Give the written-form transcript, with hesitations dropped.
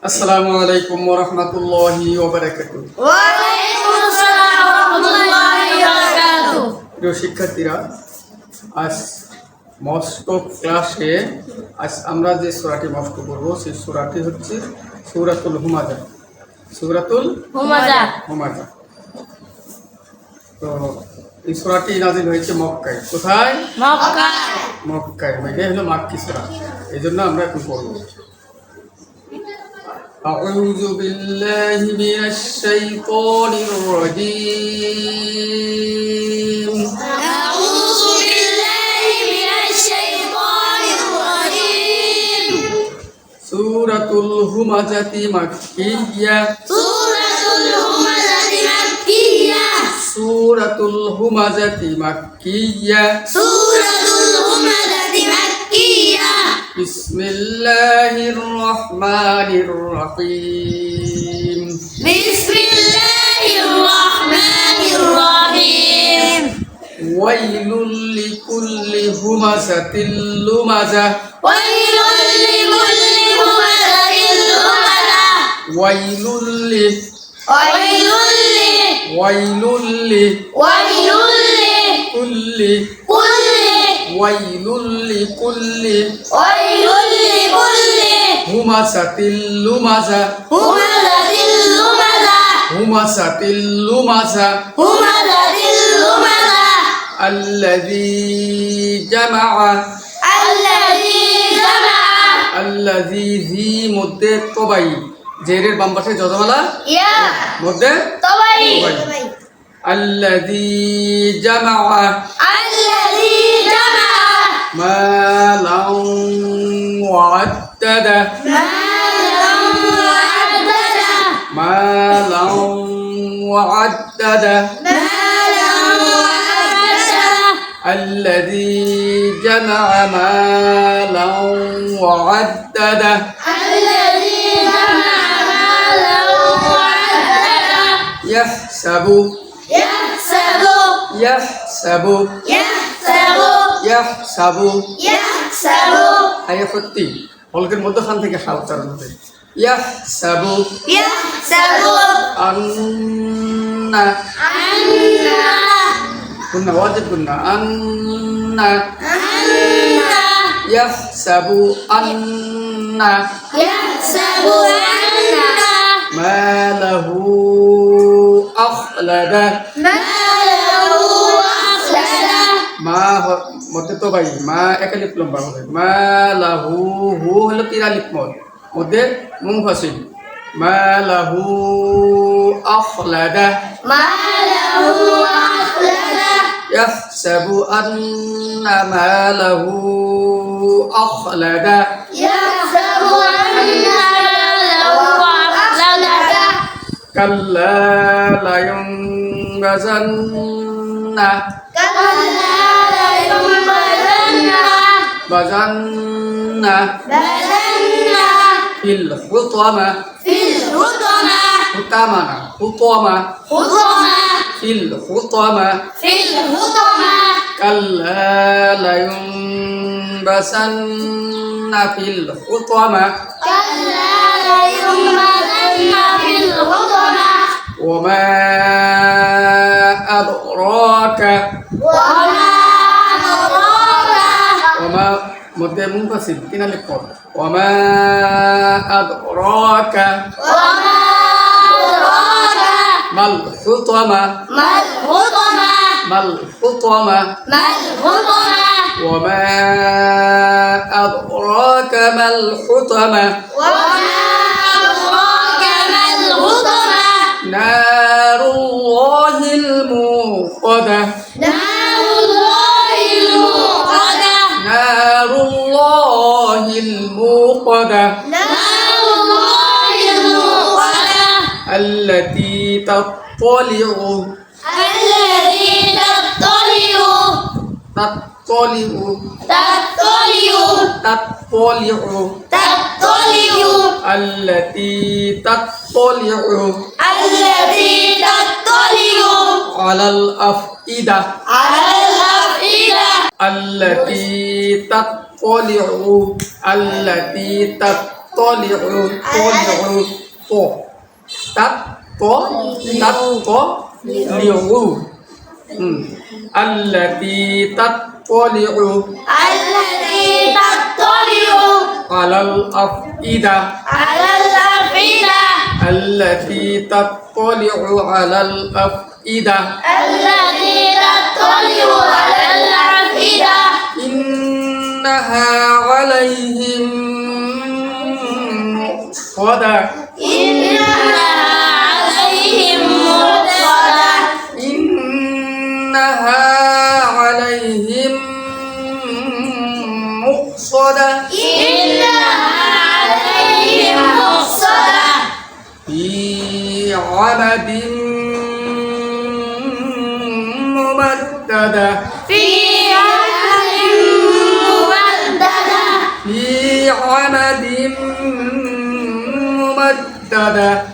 আসসালামু আলাইকুম ওয়া রাহমাতুল্লাহি ওয়া বারাকাতুহু। ওয়া আলাইকুম আসসালাম ওয়া রাহমাতুল্লাহি ওয়া বারাকাতুহু। প্রিয় শিক্ষার্থীরা, আজ মস্ক ক্লাসে আমরা যে সূরাটি মস্ক করব সেই সূরাটি হচ্ছে সূরাতুল হুমাযা। সূরাতুল হুমাযা। তো এই সূরাটি নাযিল হয়েছে মক্কায়। কোথায়? মক্কায়। মানে হলো মাক্কি সূরা। এইজন্য আমরা এখন পড়ব। أعوذ بالله من الشيطان الرجيم. أعوذ بالله من الشيطان الرجيم. سورة الهمزة مكية. سورة الهمزة مكية. سورة الهمزة مكية. سورة الهمزة مكية. بسم الله الرحمن الرحيم. بسم الله الرحمن الرحيم. ويل لكل همزة لمزة. ويل لكل همزة لمزة. ويل ل ويل ويل ويل لكل كل ويل لكل ويل لكل همزة لمزة. همزة لمزة. همزة لمزة. همزة لمزة. الذي جمع. الذي جمع. الذي ذي مدة طبعي. জেরের বাম পাশে যজমালা يا মধ্যে طبعي. الذي جمع الذي جمع مالا وعدده. مالا وعدده. مالا وعدده. مالا وعدده. الذي جمع مالا وعدده. الذي جمع مالا وعدده. يحسب يحسب يحسب يحسب يحسب يحسب আই সত্যি হলকের মধ্যখান থেকে হাল চালানো হবে। يحسب يحسب أن أن كنا واجب كنا أن أن يحسب أن يحسب أن ماله أخلده. ما له أخلده. মা মধ্যে তো ভাই মা একালিপ লম্বা হবে। মা লাহু হু হলো তিরালিপ মদ মধ্যে মুনফাসিল। মা লাহু আখলাদা. ما له أخلده. يحسب أن ماله أخلده. يحسب أن له أخلده. كلا لينبذن كلا لينبذن بذن بذن في الحطمة. في الحطمة. حطمة حطمة حطمة. في الحطمة. في الحطمة. كلا لينبذن في الحطمة. كلا لينبذن في الحطمة. وما أدراك. وما أدراك. وما مدة منفصل كنا لقول وما أدراك وما أدراك. ما الحطمة. ما الحطمة. ما الحطمة. ما الحطمة. وما أدراك ما الحطمة. وما أدراك ما الحطمة. نار الله الموقدة. نار الله الموقدة. نار الله الموقدة نار الله الموقدة. التي تطلع الذي تطلع تطلع تطلع تطلع تطلع التي تطلع الذي تطلع على الأفئدة. على الأفئدة. التي تطلع তাত্তলিউ তো তাত্তলিউ আল্লাতী তাত্তলিউ التي تطلع আলাল আফইদা على الأفئدة التي تطلع على الأفئدة التي تطلع على الأفئدة إنها عليهم مؤصدة إنها عليهم مرصدة إنها عليهم مؤصدة إنها عليهم مرصدة في عمد ممددة في عمد ممددة في عمد ممددة